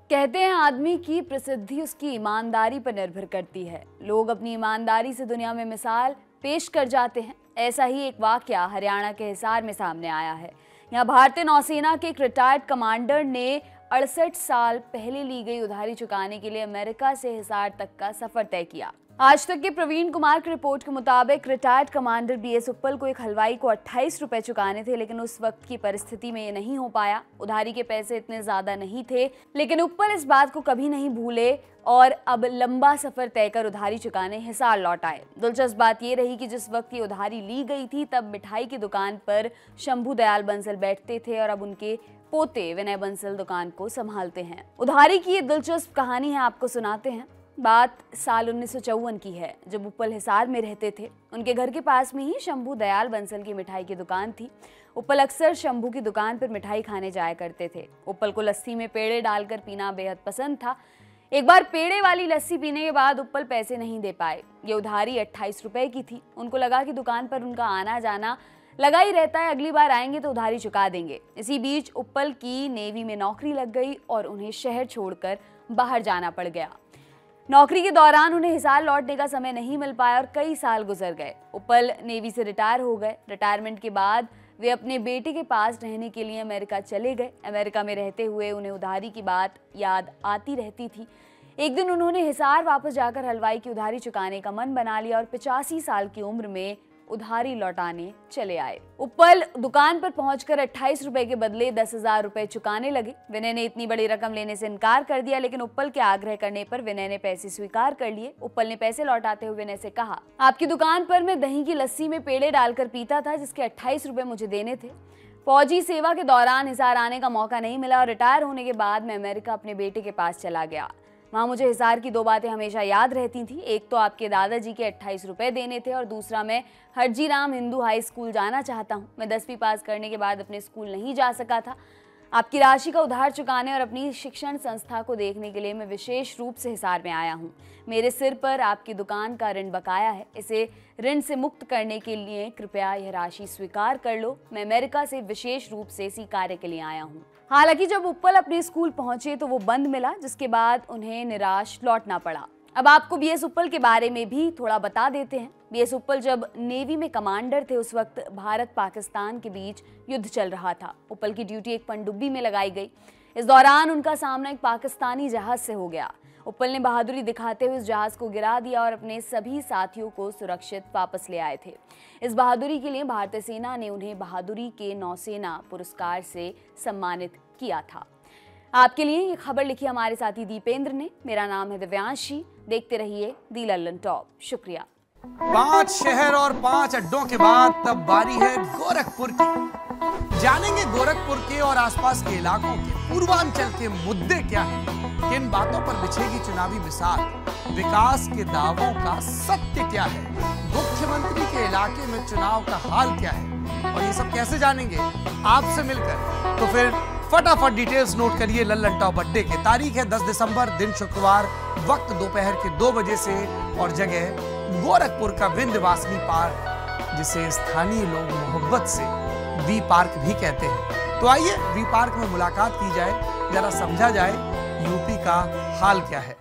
कहते हैं आदमी की प्रसिद्धि उसकी ईमानदारी पर निर्भर करती है। लोग अपनी ईमानदारी से दुनिया में मिसाल पेश कर जाते हैं। ऐसा ही एक वाकया हरियाणा के हिसार में सामने आया है। यहाँ भारतीय नौसेना के एक रिटायर्ड कमांडर ने 68 साल पहले ली गई उधारी चुकाने के लिए अमेरिका से हिसार तक का सफर तय किया। आज तक के प्रवीण कुमार की रिपोर्ट के मुताबिक रिटायर्ड कमांडर बीएस उप्पल को एक हलवाई को 28 रुपए चुकाने थे, लेकिन उस वक्त की परिस्थिति में ये नहीं हो पाया। उधारी के पैसे इतने ज्यादा नहीं थे, लेकिन उप्पल इस बात को कभी नहीं भूले और अब लंबा सफर तय कर उधारी चुकाने हिसार लौट आए। दिलचस्प बात ये रही कि जिस वक्त ये उधारी ली गई थी तब मिठाई की दुकान पर शंभू दयाल बंसल बैठते थे और अब उनके पोते विनय बंसल दुकान को संभालते हैं। उधारी की ये दिलचस्प कहानी है, आपको सुनाते हैं। बात साल 1954 की है, जब उप्पल हिसार में रहते थे। उनके घर के पास में ही शंभू दयाल बंसल की मिठाई की दुकान थी। उप्पल अक्सर शंभू की दुकान पर मिठाई खाने जाया करते थे। उप्पल को लस्सी में पेड़े डालकर पीना बेहद पसंद था। एक बार पेड़े वाली लस्सी पीने के बाद उप्पल पैसे नहीं दे पाए। ये उधारी 28 रुपए की थी। उनको लगा कि दुकान पर उनका आना जाना लगा ही रहता है, अगली बार आएंगे तो उधारी चुका देंगे। इसी बीच उप्पल की नेवी में नौकरी लग गई और उन्हें शहर छोड़कर बाहर जाना पड़ गया। नौकरी के दौरान उन्हें हिसार लौटने का समय नहीं मिल पाया और कई साल गुजर गए। उप्पल नेवी से रिटायर हो गए। रिटायरमेंट के बाद वे अपने बेटे के पास रहने के लिए अमेरिका चले गए। अमेरिका में रहते हुए उन्हें उधारी की बात याद आती रहती थी। एक दिन उन्होंने हिसार वापस जाकर हलवाई की उधारी चुकाने का मन बना लिया और 85 साल की उम्र में उधारी लौटाने चले आए। उप्पल दुकान पर पहुंचकर 28 रुपए के बदले 10,000 रुपए चुकाने लगे। विनय ने इतनी बड़ी रकम लेने से इनकार कर दिया, लेकिन उप्पल के आग्रह करने पर विनय ने पैसे स्वीकार कर लिए। उप्पल ने पैसे लौटाते हुए विनय से कहा, आपकी दुकान पर मैं दही की लस्सी में पेड़े डालकर पीता था, जिसके 28 रुपए मुझे देने थे। फौजी सेवा के दौरान हिसार आने का मौका नहीं मिला और रिटायर होने के बाद मैं अमेरिका अपने बेटे के पास चला गया। वहाँ मुझे हिसार की 2 बातें हमेशा याद रहती थी। एक तो आपके दादाजी के 28 रुपए देने थे और दूसरा मैं हरजीराम हिंदू हाई स्कूल जाना चाहता हूँ। मैं 10वीं पास करने के बाद अपने स्कूल नहीं जा सका था। आपकी राशि का उधार चुकाने और अपनी शिक्षण संस्था को देखने के लिए मैं विशेष रूप से हिसार में आया हूँ। मेरे सिर पर आपकी दुकान का ऋण बकाया है। इसे ऋण से मुक्त करने के लिए कृपया यह राशि स्वीकार कर लो। मैं अमेरिका से विशेष रूप से इसी कार्य के लिए आया हूँ। हालांकि जब उप्पल अपने स्कूल पहुंचे तो वो बंद मिला, जिसके बाद उन्हें निराश लौटना पड़ा। अब आपको बीएस उप्पल के बारे में भी थोड़ा बता देते हैं। बीएस उप्पल जब नेवी में कमांडर थे, उस वक्त भारत पाकिस्तान के बीच युद्ध चल रहा था। उप्पल की ड्यूटी एक पनडुब्बी में लगाई गई। इस दौरान उनका सामना एक पाकिस्तानी जहाज से हो गया। उप्पल ने बहादुरी दिखाते हुए उस जहाज को गिरा दिया और अपने सभी साथियों को सुरक्षित वापस ले आए थे। इस बहादुरी के लिए भारतीय सेना ने उन्हें बहादुरी के नौसेना पुरस्कार से सम्मानित किया था। आपके लिए ये खबर लिखी हमारे साथी दीपेंद्र ने। मेरा नाम है दिव्यांशी। देखते रहिए दी लल्लन टॉप। शुक्रिया। 5 शहर और 5 अड्डों के बाद तब बारी है गोरखपुर की। जानेंगे गोरखपुर के और आसपास के इलाकों के पूर्वांचल के मुद्दे क्या हैं, किन बातों पर बिछेगी चुनावी मिसाल, विकास के दावों का सत्य क्या है, मुख्यमंत्री के इलाके में चुनाव का हाल क्या है, और ये सब कैसे जानेंगे आपसे मिलकर। तो फिर फटाफट डिटेल्स नोट करिए लल्लन टॉप अड्डे के। तारीख है 10 दिसंबर, दिन शुक्रवार, वक्त दोपहर के 2 बजे से और जगह गोरखपुर का विंध्यवासिनी पार्क, जिसे स्थानीय लोग मोहब्बत से वी पार्क भी कहते हैं। तो आइए वी पार्क में मुलाकात की जाए, जरा समझा जाए यूपी का हाल क्या है।